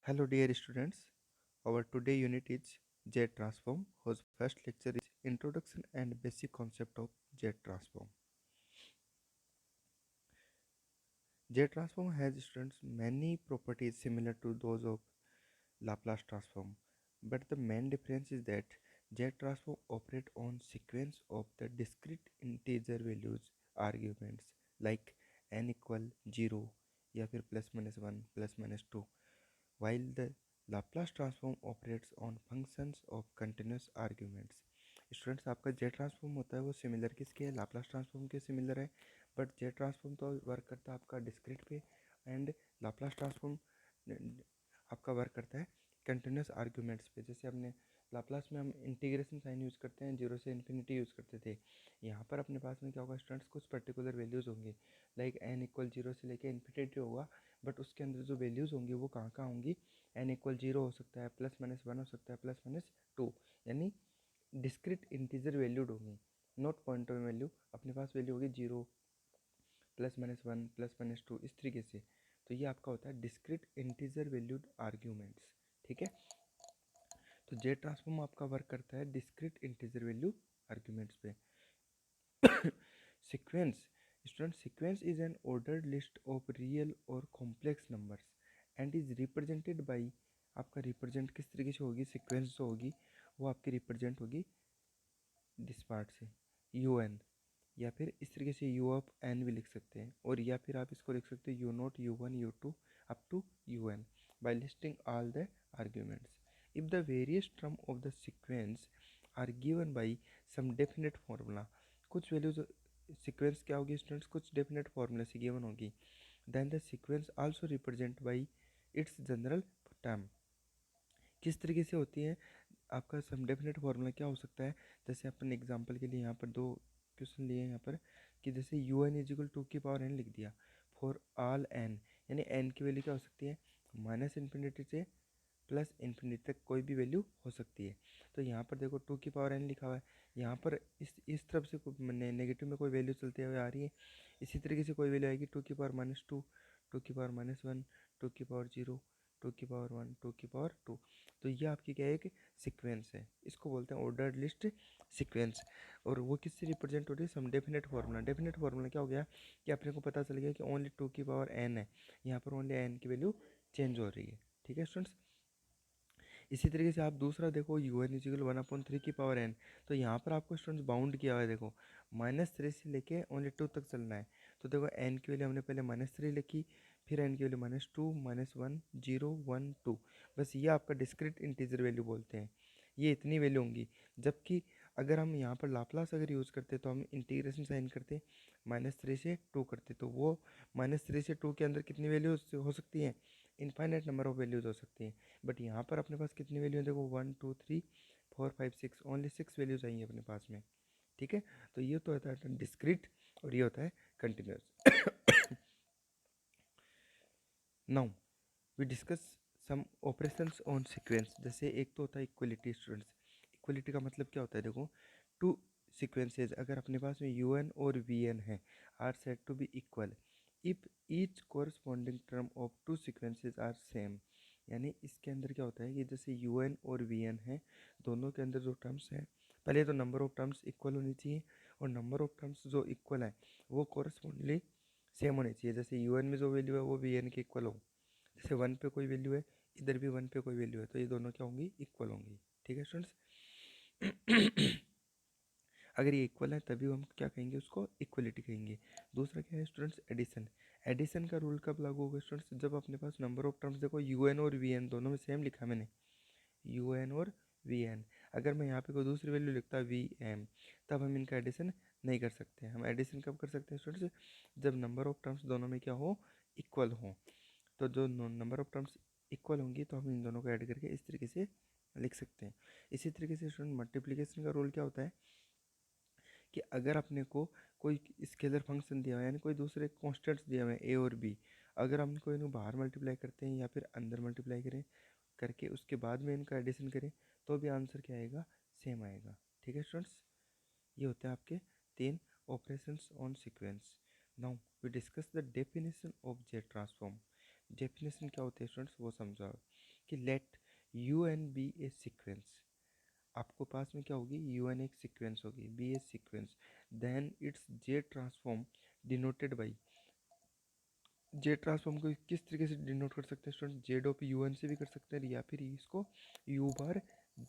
Hello dear students, our today unit is Z transform whose first lecture is introduction and basic concept of Z transform. Z transform has students many properties similar to those of Laplace transform, but the main difference is that Z transform operate on sequence of the discrete integer values arguments like n equal 0 या फिर plus minus 1 plus minus 2 while the Laplace transform operates on functions of continuous arguments. Students आपका Z transform होता है वो similar किसके है, Laplace transform के similar है, बट जेड ट्रांसफॉर्म तो वर्क करता है आपका डिस्क्रीट पे एंड लाप्लास ट्रांसफॉर्म आपका वर्क करता है कंटिन्यूस आर्ग्यूमेंट्स पे। जैसे हमने लाप्लास में हम इंटीग्रेशन साइन यूज़ करते हैं, जीरो से इन्फिनिटी यूज़ करते थे। यहाँ पर अपने पास में क्या होगा स्टूडेंट्स, कुछ पर्टिकुलर वैल्यूज़ होंगी लाइक एन इक्वल जीरो से लेके इन्फिनिटी होगा, बट उसके अंदर जो वैल्यूज़ होंगी वो कहाँ कहाँ होंगी, एन इक्वल जीरो हो सकता है, प्लस माइनस वन हो सकता है, प्लस माइनस टू, यानी डिस्क्रीट इंटीजर वैल्यूड होंगी, नॉट पॉइंट ऑफ वैल्यू। अपने पास वैल्यू होगी zero plus minus one plus minus two इस तरीके से। तो ये आपका होता है डिस्क्रीट इंटीजर वैल्यूड आर्ग्यूमेंट्स। ठीक है, तो जेड ट्रांसफॉर्म आपका वर्क करता है डिस्क्रीट इंटीजर वैल्यू आर्ग्यूमेंट्स पे। Sequence, student sequence is an ordered list of real और complex numbers and is represented by, आपका रिप्रेजेंट किस तरीके से होगी, सीक्वेंस जो होगी वो आपकी रिप्रेजेंट होगी दिस पार्ट से यू एन, या फिर इस तरीके से यू ऑफ एन भी लिख सकते हैं, और या फिर आप इसको लिख सकते हो you note u one u two up to u n by listing all the arguments if the various term of the sequence are given by some definite formula. कुछ वैल्यूज सीक्वेंस क्या होगी स्टूडेंट्स, कुछ definite formula से given होगी, then the sequence also represent by its general term. किस तरीके से होती है आपका सम डेफिनेट फार्मूला, क्या हो सकता है, जैसे अपन एग्जांपल के लिए यहाँ पर दो क्वेश्चन लिए यहाँ पर कि जैसे u n is equal to की पावर एन लिख दिया फॉर ऑल एन, यानी एन की वैल्यू क्या हो सकती है, माइनस इन्फिनिटी से प्लस इन्फिनिटी तक कोई भी वैल्यू हो सकती है। तो यहाँ पर देखो टू की पावर एन लिखा हुआ है, यहाँ पर इस तरफ से नेगेटिव में कोई वैल्यू चलते हुए आ रही है, इसी तरीके से कोई वैल्यू आएगी टू की पावर माइनस टू, टू की पावर माइनस वन, टू की पावर जीरो, टू की पावर वन, टू की पावर टू। तो ये आपकी क्या है, एक सीक्वेंस है, इसको बोलते हैं ऑर्डर्ड लिस्ट सीक्वेंस। और वो किससे रिप्रेजेंट हो रही है, some definite formula. Definite formula क्या हो गया कि अपने को पता चल गया कि ओनली टू की पावर एन है, यहाँ पर ओनली एन की वैल्यू चेंज हो रही है। ठीक है स्टूडेंट्स, इसी तरीके से आप दूसरा देखो u n is equal one upon three की पावर एन, तो यहाँ पर आपको स्टूडेंट्स बाउंड किया हुआ है, देखो माइनस थ्री से लेके ओनली टू तक चलना है। तो देखो एन की वैल्यू हमने पहले माइनस थ्री लिखी, फिर एन की value minus two, minus one, zero, one, two, बस ये आपका डिस्क्रीट इंटीजर वैल्यू बोलते हैं, ये इतनी वैल्यू होंगी। जबकि अगर हम यहाँ पर लाप्लास अगर यूज़ करते तो हम इंटीग्रेशन साइन करते, माइनस थ्री से टू करते, तो वो माइनस थ्री से टू के अंदर कितनी वैल्यू हो सकती है, इनफाइनाइट नंबर ऑफ वैल्यूज हो सकती हैं। बट यहाँ पर अपने पास कितनी वैल्यू है, देखो one two three four five six, only six values आई हैं अपने पास में। ठीक है, तो ये तो होता है डिस्क्रीट और ये होता है continuous. Now we discuss some operations on sequence. जैसे एक तो होता है इक्वलिटी स्टूडेंट्स, इक्वलिटी का मतलब क्या होता है, देखो टू सीक्वेंसेज अगर अपने पास में यू एन और वी एन है are set to be equal if each corresponding term of two sequences are same. यानी इसके अंदर क्या होता है कि जैसे यू एन और वी एन है, दोनों के अंदर जो टर्म्स हैं, पहले तो नंबर ऑफ टर्म्स इक्वल होनी चाहिए, और नंबर ऑफ टर्म्स जो इक्वल है वो कोरस्पॉन्डली सेम होनी चाहिए। जैसे यू एन में जो वैल्यू है वो वी एन के इक्वल हो, जैसे वन पे कोई वैल्यू है इधर भी वन पे कोई वैल्यू है, तो ये दोनों क्या होंगी, इक्वल होंगी। ठीक है स्टूडेंट्स। अगर ये इक्वल है तभी हम क्या कहेंगे, उसको इक्वलिटी कहेंगे। दूसरा क्या है स्टूडेंट्स, एडिशन। एडिशन का रूल कब लागू होगा स्टूडेंट्स, जब अपने पास नंबर ऑफ टर्म्स देखो यू एन और वी एन दोनों में सेम लिखा है मैंने, यू एन और वी एन, अगर मैं यहाँ पे कोई दूसरी वैल्यू लिखता वी एम, तब हम इनका एडिशन नहीं कर सकते। हम एडिशन कब कर सकते हैं स्टूडेंट्स, जब नंबर ऑफ टर्म्स दोनों में क्या हो, इक्वल हो। तो जो नंबर ऑफ टर्म्स इक्वल होंगी तो हम इन दोनों को ऐड करके इस तरीके से लिख सकते हैं। इसी तरीके से स्टूडेंट मल्टीप्लिकेशन का रूल क्या होता है कि अगर अपने को कोई स्केलर फंक्शन दिया हुआ है, यानी कोई दूसरे कॉन्स्टेंट्स दिए हुए हैं ए और बी, अगर हम इनको इन्हें बाहर मल्टीप्लाई करते हैं या फिर अंदर मल्टीप्लाई करें करके उसके बाद में इनका एडिशन करें तो भी आंसर क्या आएगा, सेम आएगा। ठीक है स्टूडेंट्स, ये होते हैं आपके तीन operations on sequence. Now we discuss the definition of Z transform. Definition क्या होती है स्टूडेंट्स वो समझो। कि let u n be a sequence, आपको पास में क्या होगी, यू एन एक सीक्वेंस होगी, be a sequence, then its Z transform denoted by, Z transform को किस तरीके से डिनोट कर सकते हैं student, Z of u n से भी कर सकते हैं या फिर इसको यू बार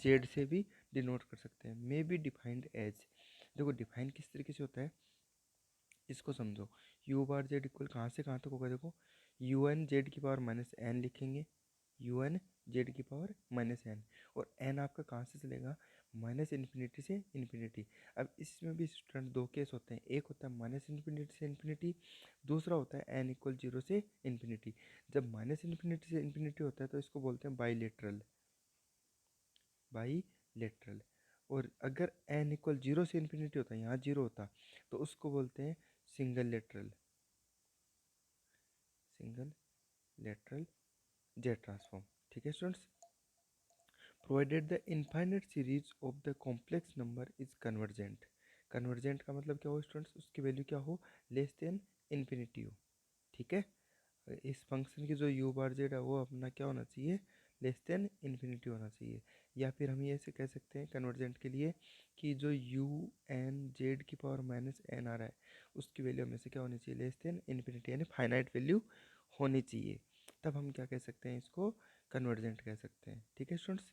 जेड से भी डिनोट कर सकते हैं। मे बी डिफाइंड एज, देखो डिफाइन किस तरीके से होता है इसको समझो, यू बार जेड इक्वल कहाँ से कहाँ तक होगा, देखो यू एन जेड की पावर माइनस एन लिखेंगे, यू एन जेड की पावर माइनस एन, और एन आपका कहाँ से चलेगा, माइनस इन्फिनिटी से इन्फिनिटी। अब इसमें भी स्टूडेंट दो केस होते हैं, एक होता है माइनस इन्फिनिटी से इन्फिनिटी, दूसरा होता है एन इक्वल जीरो से इन्फिनिटी। जब माइनस इन्फिनिटी से इन्फिनिटी होता है तो इसको बोलते हैं बाईलेटरल, बाईलेटरल। और अगर एन इक्वल जीरो से इन्फिनिटी होता है, यहाँ जीरो होता, तो उसको बोलते हैं single lateral, single lateral Z transform. ठीक है students, provided the infinite series of the complex number is convergent, convergent का मतलब क्या हो स्टूडेंट्स, उसकी वैल्यू क्या हो, लेस देन इन्फिनिटी हो। ठीक है, इस फंक्शन की जो यू बार जेड है वो अपना क्या होना चाहिए, लेस देन इन्फिनिटी होना चाहिए। या फिर हम ये ऐसे कह सकते हैं कन्वर्जेंट के लिए कि जो यू एन जेड की पावर माइनस एन आ रहा है उसकी वैल्यू हमें से क्या होनी चाहिए, लेस देन इन्फिनिटी, यानी फाइनाइट वैल्यू होनी चाहिए, तब हम क्या कह सकते हैं, इसको कन्वर्जेंट कह सकते हैं। ठीक है students,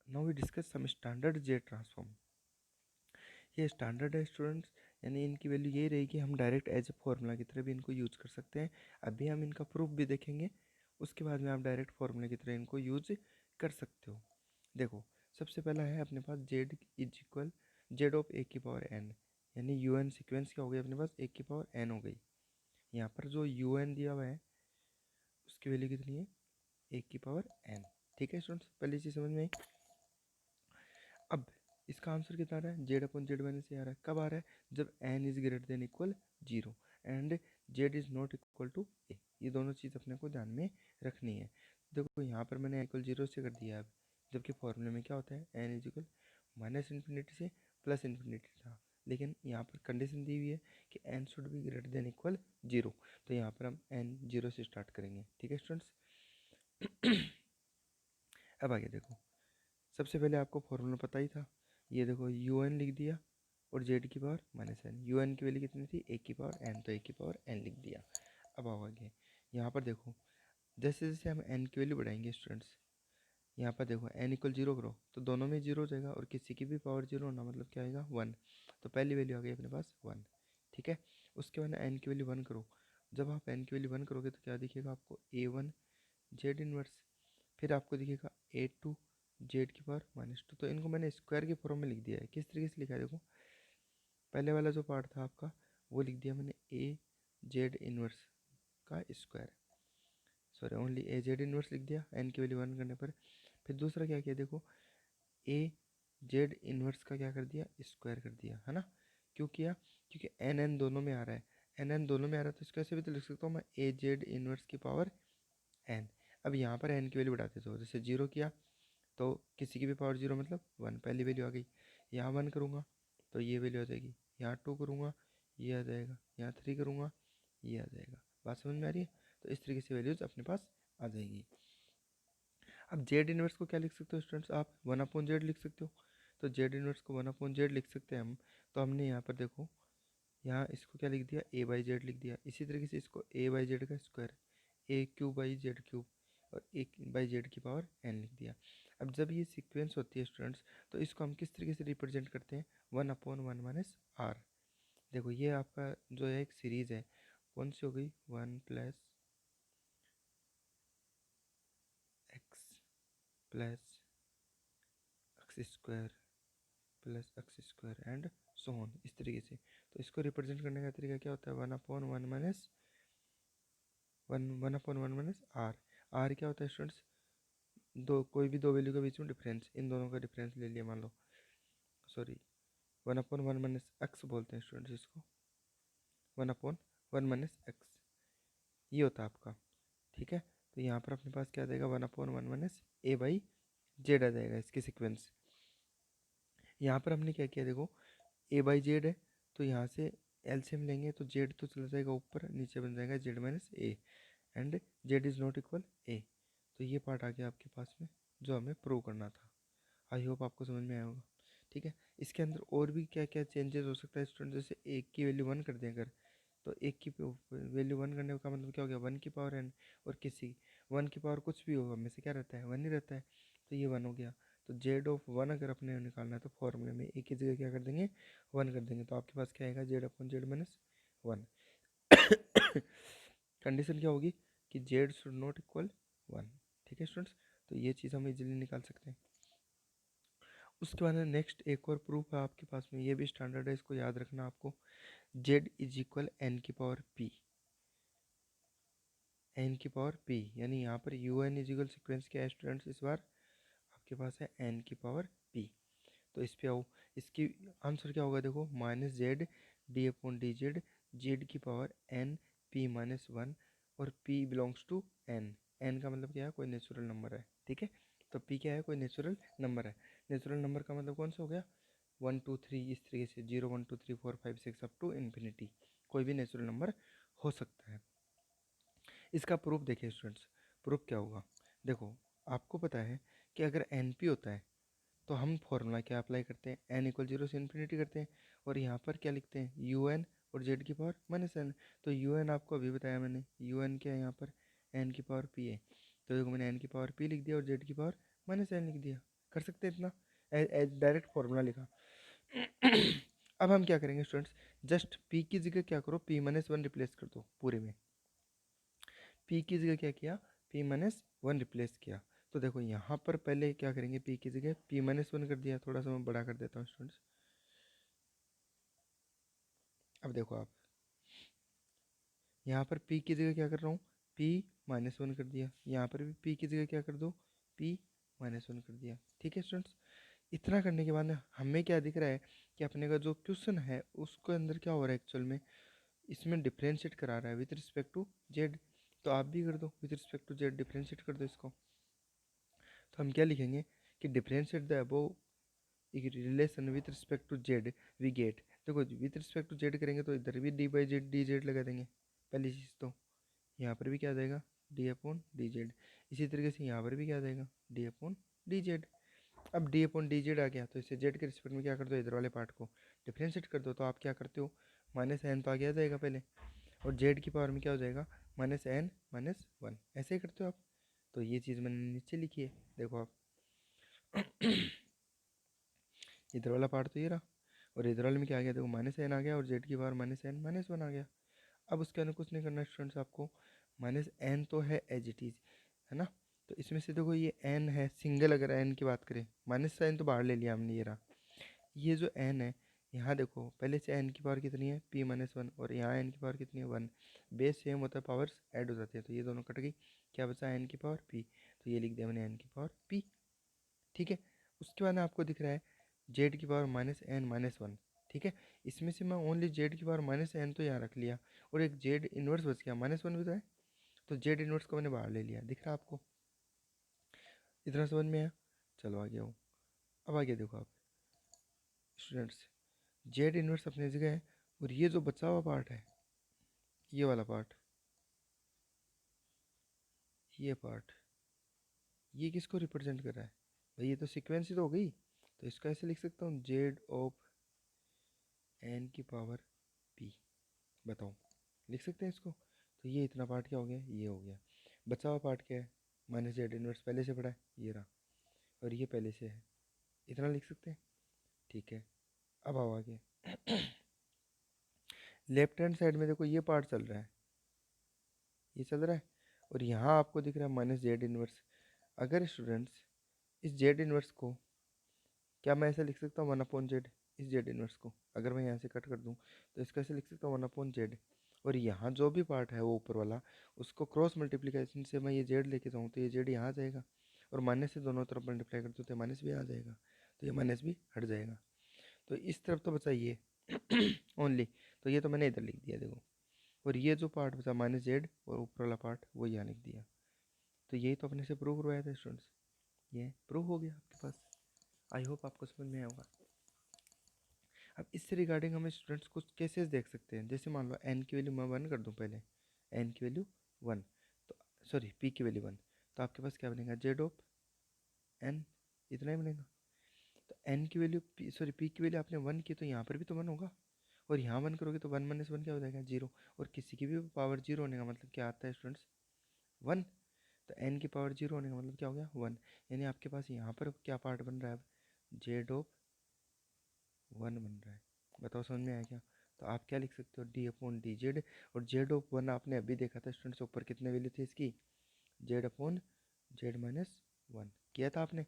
now we discuss some standard Z transform. ये स्टैंडर्ड है स्टूडेंट्स, यानी इनकी वैल्यू यही रहेगी, हम डायरेक्ट एज ए फॉर्मूला की तरह भी इनको यूज कर सकते हैं। अभी हम इनका प्रूफ भी देखेंगे, उसके बाद में आप डायरेक्ट फार्मूला की तरह इनको यूज कर सकते हो। देखो सबसे पहला है अपने पास Z is equal Z of A की पावर एन, यानी यू एन सिक्वेंस क्या हो गई अपने पास, ए की पावर एन हो गई। यहाँ पर जो यू एन दिया हुआ है उसकी वैल्यू कितनी है, ए की पावर एन। ठीक है स्टूडेंट्स, पहली चीज़ समझ में आई। अब इसका आंसर कितना आ रहा है, Z upon Z minus A आ रहा है, कब आ रहा है, जब N is greater than equal zero and Z is not equal to A, ये दोनों चीज़ अपने को ध्यान में रखनी है। देखो यहाँ पर मैंने इक्वल जीरो से कर दिया है, अब जबकि फॉर्मूले में क्या होता है, n is equal minus infinity से प्लस इन्फिनिटी था, लेकिन यहाँ पर कंडीशन दी हुई है कि n should be greater than equal zero, तो यहाँ पर हम एन जीरो से स्टार्ट करेंगे। ठीक है स्टूडेंट्स, अब आगे देखो, सबसे पहले आपको फॉर्मूला पता ही था, ये देखो यू एन लिख दिया और जेड की power minus n, u n की वैल्यू कितनी थी, ए की पावर एन, तो ए की पावर एन लिख दिया। अब आओ आगे, यहाँ पर देखो जैसे जैसे हम एन की वैल्यू बढ़ाएंगे स्टूडेंट्स, यहाँ पर देखो एन इक्वल जीरो करो तो दोनों में जीरो हो जाएगा और किसी की भी पावर जीरो होना मतलब क्या आएगा, वन, तो पहली वैल्यू आ गई अपने पास वन। ठीक है, उसके बाद एन की वैल्यू वन करो, जब आप एन की वैल्यू वन करोगे तो क्या दिखेगा आपको, ए वन जेड इनवर्स, फिर आपको दिखेगा ए टू जेड की पावर माइनस टू, तो इनको मैंने स्क्वायर के फॉर्म में लिख दिया है। किस तरीके से लिखा है देखो, पहले वाला जो पार्ट था आपका वो लिख दिया मैंने ए जेड इनवर्स का स्क्वायर, सॉरी ओनली ए जेड इनवर्स लिख दिया एन की वैल्यू वन करने पर। फिर दूसरा क्या किया देखो, ए जेड इनवर्स का क्या कर दिया, स्क्वायर कर दिया, है ना। क्यों किया, क्योंकि एन एन दोनों में आ रहा है, एन एन दोनों में आ रहा है तो इसको ऐसे भी तो लिख सकता हूँ मैं, ए जेड इनवर्स की पावर एन। अब यहाँ पर एन की वैल्यू बढ़ाते थे, जैसे जीरो किया तो किसी की भी पावर जीरो मतलब वन, पहली वैल्यू आ गई। यहाँ वन करूँगा तो ये वैल्यू आ जाएगी, यहाँ टू करूँगा ये आ जाएगा, यहाँ थ्री करूँगा ये आ जाएगा। बात समझ में आ रही है, तो इस तरीके से वैल्यूज अपने पास आ जाएगी। अब जेड इनवर्स को क्या लिख सकते हो स्टूडेंट्स, आप वन अपॉन जेड लिख सकते हो, तो जेड इनवर्स को वन अपॉन जेड लिख सकते हैं हम। तो हमने यहाँ पर देखो, यहाँ इसको क्या लिख दिया, ए बाई जेड लिख दिया, इसी तरीके से इसको ए बाई जेड का square, A cube by Z cube, और एक बाई जेड की पावर एन लिख दिया। अब जब ये सीक्वेंस होती है स्टूडेंट्स तो इसको हम किस तरीके से रिप्रेजेंट करते हैं, one upon one minus r. देखो ये आपका जो है एक सीरीज़ है, कौन सी हो गई, one plus x plus x square plus x square and so on, इस तरीके से। तो इसको रिप्रेजेंट करने का तरीका क्या होता है, one upon one minus one, one upon one minus r. R क्या होता है स्टूडेंट्स, दो कोई भी दो वैल्यू के बीच में डिफरेंस, इन दोनों का डिफरेंस ले लिया मान लो, sorry one upon one minus X बोलते हैं स्टूडेंट्स इसको, one upon one minus X, ये होता है आपका। ठीक है, तो यहाँ पर अपने पास क्या आ जाएगा, one upon one minus A by Z आ जाएगा इसकी सीक्वेंस। यहाँ पर हमने क्या किया देखो, ए बाई जेड है तो यहाँ से एलसीएम लेंगे तो जेड तो चला जाएगा ऊपर, नीचे बन जाएगा Z minus A and Z is not equal A, तो ये पार्ट आ गया आपके पास में जो हमें प्रूव करना था। आई होप आपको समझ में आया होगा। ठीक है, इसके अंदर और भी क्या क्या चेंजेस हो सकता है स्टूडेंट, जैसे एक की वैल्यू 1 कर दें अगर, तो एक की वैल्यू 1 करने का मतलब क्या हो गया, 1 की पावर n, और किसी 1 की पावर कुछ भी होगा में से क्या रहता है, 1 ही रहता है, तो ये 1 हो गया। तो जेड ऑफ 1 अगर अपने निकालना है तो फॉर्मूले में एक की जगह क्या कर देंगे, 1 कर देंगे, तो आपके पास क्या आएगा, Z upon Z minus 1। Condition क्या होगी कि जेड शुड नॉट इक्वल 1। ठीक है स्टूडेंट्स, तो ये चीज़ हम इजीली निकाल सकते हैं। उसके बाद नेक्स्ट एक और प्रूफ है आपके पास में, ये भी स्टैंडर्ड है, इसको याद रखना आपको। जेड इज इक्वल एन की पावर पी, एन की पावर पी, यानी यहाँ पर u n is equal sequence क्या है स्टूडेंट्स, इस बार आपके पास है एन की पावर पी। तो इस पे आओ, इसकी आंसर क्या होगा, देखो minus Z d upon d Z, Z की पावर एन पी माइनस 1, और p belongs to n, n का मतलब क्या है, कोई नेचुरल नंबर है। ठीक है, तो पी क्या है, कोई नेचुरल नंबर है। नेचुरल नंबर का मतलब कौन सा हो गया, 1 2 3 इस तरीके से, 0 1 2 3 4 5 6 अप टू इन्फिनिटी, कोई भी नेचुरल नंबर हो सकता है। इसका प्रूफ देखिए स्टूडेंट्स, प्रूफ क्या होगा, देखो आपको पता है कि अगर एन पी होता है तो हम फॉर्मूला क्या अप्लाई करते हैं, एन इक्वल 0 से इन्फिनिटी करते हैं, और यहाँ पर क्या लिखते हैं, यू एन और जेड की पावर माइनस एन। तो यू एन आपको अभी बताया मैंने, यू एन क्या है यहाँ पर, एन की पावर पी है, तो देखो मैंने एन की पावर पी लिख दिया और जेड की पावर माइनस एन लिख दिया। कर सकते हैं इतना, डायरेक्ट फॉर्मूला लिखा। अब हम क्या करेंगे स्टूडेंट्स, जस्ट पी की जगह क्या करो, पी माइनस 1 रिप्लेस कर दो पूरे में। पी की जगह क्या किया, पी माइनस 1 रिप्लेस किया। तो देखो यहाँ पर पहले क्या करेंगे, पी की जगह पी माइनस 1 कर दिया, थोड़ा सा मैं बड़ा कर देता हूँ स्टूडेंट्स। अब देखो आप यहाँ पर पी की जगह क्या कर रहा हूँ, पी माइनस 1 कर दिया, यहाँ पर भी पी की जगह क्या कर दो, पी माइनस 1 कर दिया। ठीक है स्टूडेंट्स, इतना करने के बाद ना हमें क्या दिख रहा है कि अपने का जो क्वेश्चन है उसके अंदर क्या हो रहा है एक्चुअल में, इसमें डिफ्रेंशिएट करा रहा है विथ रिस्पेक्ट टू जेड, तो आप भी कर दो with respect to Z, differentiate कर दो इसको। तो हम क्या लिखेंगे कि differentiate the above relation with respect to Z we get, देखो विथ रिस्पेक्ट टू जेड करेंगे तो इधर भी d by Z d Z लगा देंगे, पहली चीज़ तो यहाँ पर भी क्या आ जाएगा, डी अपॉन डी जेड, इसी तरीके से यहाँ पर भी क्या आ जाएगा, डी अपॉन डी जेड। अब डी अपॉन डी जेड आ गया, तो इसे जेड के रिस्पेक्ट में क्या कर दो, इधर वाले पार्ट को डिफ्रेंशिएट कर दो, तो आप क्या करते हो, माइनस एन तो आगे आ जाएगा पहले, और जेड की पावर में क्या हो जाएगा, माइनस एन माइनस 1, ऐसे ही करते हो आप। तो ये चीज़ मैंने नीचे लिखी है, देखो आप इधर वाला पार्ट तो ये रहा, और इधर वाले में क्या आ गया, देखो माइनस एन आ गया, और जेड की पावर माइनस एन माइनस 1 आ गया। अब उसके अंदर कुछ नहीं करना स्टूडेंट्स आपको, माइनस एन तो है एज इट इज़, है ना, तो इसमें से देखो ये एन है सिंगल, अगर एन की बात करें, माइनस साइन तो बाहर ले लिया हमने, ये रहा, ये जो एन है, यहाँ देखो पहले से एन की पावर कितनी है, पी माइनस 1, और यहाँ एन की पावर कितनी है, 1, बेस सेम होता है, पावर्स ऐड हो जाती है, तो ये दोनों कट गई, क्या बचा एन की पावर पी, तो ये लिख दिया मैंने एन की पावर पी। ठीक है, उसके बाद आपको दिख रहा है जेड की पावर माइनस एन माइनस 1। ठीक है, इसमें से मैं ओनली जेड की पावर माइनस एन तो यहाँ रख लिया, और एक जेड इन्वर्स बच गया, माइनस 1 भी तो है, तो जेड इन्वर्स को मैंने बाहर ले लिया, दिख रहा है आपको, इतना समझ में आया। चलो आगे आओ, अब आगे देखो आप स्टूडेंट्स, जेड इन्वर्स अपनी जगह है, और ये जो बचा हुआ पार्ट है, ये वाला पार्ट, ये पार्ट, ये किसको रिप्रेजेंट कर रहा है, भाई ये तो सीक्वेंस ही तो हो गई, तो इसको ऐसे लिख सकता हूँ, जेड ऑफ एन की पावर पी, बताओ लिख सकते हैं इसको। तो ये इतना पार्ट क्या हो गया, ये हो गया, बचा हुआ पार्ट क्या है, माइनस जेड इन्वर्स पहले से पड़ा है, ये रहा, और ये पहले से है, इतना लिख सकते हैं। ठीक है, अब आओ आगे। लेफ्ट हैंड साइड में देखो ये पार्ट चल रहा है, ये चल रहा है, और यहाँ आपको दिख रहा है माइनस जेड इन्वर्स। अगर स्टूडेंट्स इस जेड इन्वर्स को, क्या मैं ऐसे लिख सकता हूँ 1/z, इस जेड इन्वर्स को अगर मैं यहाँ से कट कर दूँ तो इसको ऐसे लिख सकता हूँ 1/z, और यहाँ जो भी पार्ट है वो ऊपर वाला, उसको क्रॉस मल्टीप्लिकेशन से मैं ये जेड लेके जाऊँ तो ये जेड यहाँ आ जाएगा, और माइनस से दोनों तरफ मल्टीप्लाई कर दूँ तो माइनस भी आ जाएगा, तो ये माइनस भी हट जाएगा। तो इस तरफ तो बचा ये ओनली, तो ये तो मैंने इधर लिख दिया देखो, और ये जो पार्ट बचा माइनस जेड और ऊपर वाला पार्ट वो यहाँ लिख दिया। तो यही तो अपने से प्रूव करवाया था स्टूडेंट्स, ये प्रूव हो गया आपके पास। आई होप आपको समझ में आया होगा। अब इससे रिगार्डिंग हम स्टूडेंट्स कुछ केसेस देख सकते हैं, जैसे मान लो एन की वैल्यू मैं 1 कर दूं पहले, एन की वैल्यू 1, तो सॉरी पी की वैल्यू 1, तो आपके पास क्या बनेगा, जेड ऑफ एन, इतना ही बनेगा। तो एन की वैल्यू पी की वैल्यू आपने 1 की, तो यहाँ पर भी तो 1 होगा, और यहाँ 1 करोगे तो 1 - 1 क्या हो जाएगा, 0। और किसी की भी पावर 0 होने का मतलब क्या आता है स्टूडेंट्स, 1। तो एन की पावर 0 होने का मतलब क्या हो गया, 1। यानी आपके पास यहाँ पर क्या पार्ट बन रहा है अब, जेड ऑफ 1 बन रहा है। बताओ समझ में आया क्या। तो आप क्या लिख सकते हो, d/dz। और जेड ऑफ 1 आपने अभी देखा था स्टूडेंट्स, ऊपर कितने वैल्यू थे इसकी, z/z-1 किया था आपने।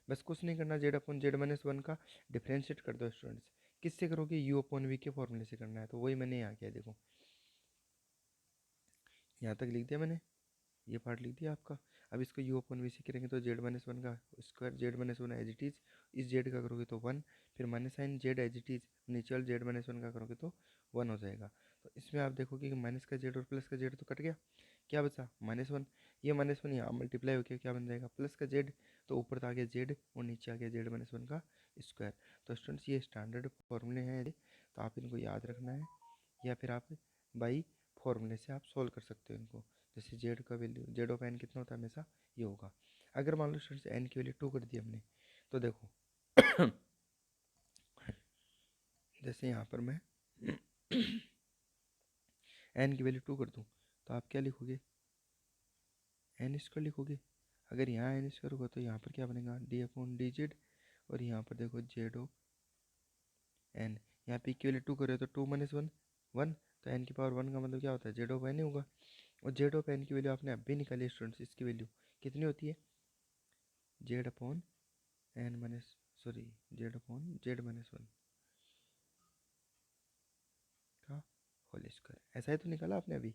बस कुछ नहीं करना, z/z-1 का डिफ्रेंशिएट कर दो स्टूडेंट्स। किससे करोगे, u/v के फॉर्मूले से करना है। तो वही मैंने यहाँ किया, देखो यहाँ तक लिख दिया मैंने, ये पार्ट लिख दिया आपका। अब इसको u/v से करेंगे तो z-1 का square, z-1 as it is, इस z का करोगे तो 1, फिर minus sign z as it is, नीचे वाले z-1 का करोगे तो 1 हो जाएगा। तो इसमें आप देखोगे कि माइनस का z और प्लस का z तो कट गया, क्या बचा, -1। ये -1 यहाँ मल्टीप्लाई होकर क्या बन जाएगा, प्लस का z, तो ऊपर तो आ गया z और नीचे आ गया z-1 का स्क्वायर। तो स्टूडेंट्स ये स्टैंडर्ड फॉर्मूले हैं, तो आप इनको याद रखना है, या फिर आप बाई फॉर्मूले से आप सोल्व कर सकते हो इनको। जैसे जेड का वैल्यू, जेड ऑफ एन कितना होता है हमेशा, ये होगा। अगर मान लो स्टूडेंट्स एन की वैल्यू 2 कर दी हमने, तो देखो जैसे यहाँ पर मैं एन की वैल्यू 2 कर दूँ, तो आप क्या लिखोगे, एन स्क्वायर लिखोगे। अगर यहाँ एन स्क्वायर होगा तो यहाँ पर क्या बनेगा, d/dz। और यहाँ पर देखो जेड ऑफ एन, यहाँ पी की वैल्यू 2 कर रहे हो तो 2 - 1 1, तो एन की पावर 1 का मतलब क्या होता है, जेड ऑफ एन ही होगा। और जेड ऑफ एन की वैल्यू आपने अभी निकाली स्टूडेंट्स, इसकी वैल्यू कितनी होती है, z/n माइनस, सॉरी z/z-1 का होल स्क्वायर, ऐसा ही तो निकाला आपने अभी,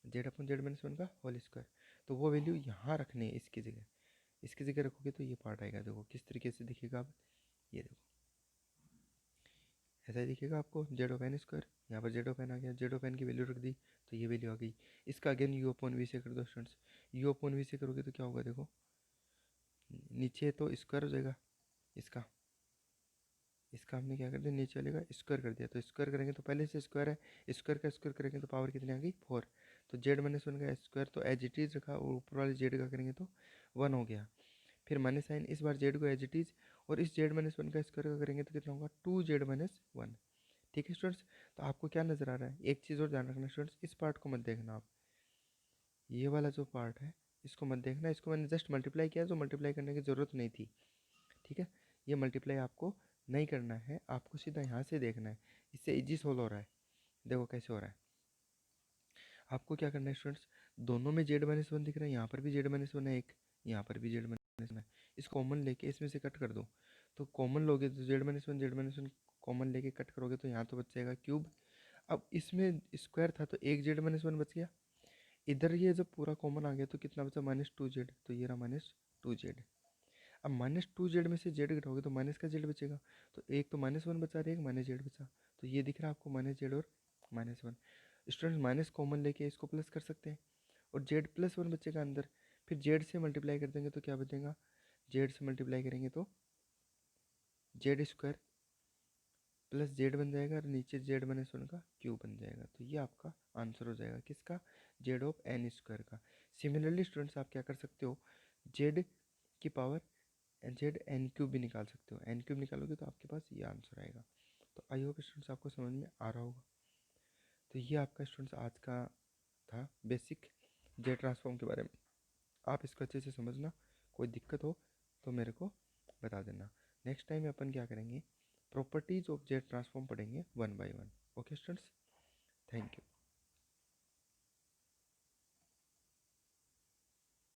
z/z-1 का होल स्क्वायर। तो वो वैल्यू यहाँ रखनी है इसकी जगह, इसकी जगह रखोगे तो ये पार्ट आएगा। देखो किस तरीके से दिखेगा अब, ये देखो ऐसा ही दिखेगा आपको, z/n स्क्वायर, यहाँ पर z/n आ गया, z/n की वैल्यू रख दी तो ये वैल्यू आ गई। इसका अगेन u/v से कर दो स्टूडेंट्स, u/v से करोगे तो क्या होगा, देखो नीचे तो स्क्वायर हो जाएगा इसका, इसका हमने क्या कर दिया, नीचे वाले का स्क्वायर कर दिया। तो स्क्वायर करेंगे तो पहले से स्क्वायर है, स्क्वायर का स्क्वायर करेंगे तो पावर कितनी आ गई, 4। तो z-1 का स्क्वायर तो एज इट इज़ रखा, और ऊपर वाले z का करेंगे तो 1 हो गया। फिर माइनस साइन, इस बार z को एज इट इज़, और इस z-1 का स्क्वायर का करेंगे तो कितना होगा, 2z-1। ठीक है स्टूडेंट्स। तो आपको क्या नज़र आ रहा है, एक चीज़ और ध्यान रखना स्टूडेंट्स, इस पार्ट को मत देखना आप, ये वाला जो पार्ट है इसको मत देखना, इसको मैंने जस्ट मल्टीप्लाई किया, जो मल्टीप्लाई करने की ज़रूरत नहीं थी। ठीक है, ये मल्टीप्लाई आपको नहीं करना है, आपको सीधा यहाँ से देखना है, इससे इजी सोल्व हो रहा है। देखो कैसे हो रहा है, आपको क्या करना है स्टूडेंट्स, दोनों में z-1 दिख रहा है, यहाँ पर भी z-1 है एक, यहाँ पर भी z-1 है, इस कॉमन लेके इसमें से कट कर दो। तो कॉमन लोगे तो z-1 कॉमन लेके कट करोगे तो यहाँ तो बच जाएगा क्यूब। अब इसमें स्क्वायर था तो एक z-1 बच गया, इधर ये जब पूरा कॉमन आ गया तो कितना बचा, -2z। तो ये रहा -2z। अब -2z में से z घटाओगे तो माइनस का z बचेगा, तो एक तो -1 बचा और एक -z बचा। तो ये दिख रहा है आपको -z और -1। स्टूडेंट माइनस कॉमन लेके इसको प्लस कर सकते हैं, और z+1 बचेगा अंदर। फिर z से मल्टीप्लाई कर देंगे तो क्या बचेगा, z से मल्टीप्लाई करेंगे तो z² प्लस z बन जाएगा, और नीचे z-1 का क्यूब बन जाएगा। तो ये आपका आंसर हो जाएगा किसका, z/n² का। सिमिलरली स्टूडेंट्स आप क्या कर सकते हो, z की पावर z(n³ भी निकाल सकते हो, n³ निकालोगे तो आपके पास ये आंसर आएगा। तो आई होप स्टूडेंट्स आपको समझ में आ रहा होगा। तो ये आपका स्टूडेंट्स आज का था बेसिक जेड ट्रांसफॉर्म के बारे में। आप इसको अच्छे से समझना, कोई दिक्कत हो तो मेरे को बता देना। नेक्स्ट टाइम अपन क्या करेंगे, प्रॉपर्टीज़ ऑफ जेड ट्रांसफॉर्म पढ़ेंगे 1 by 1। Okay students, thank you.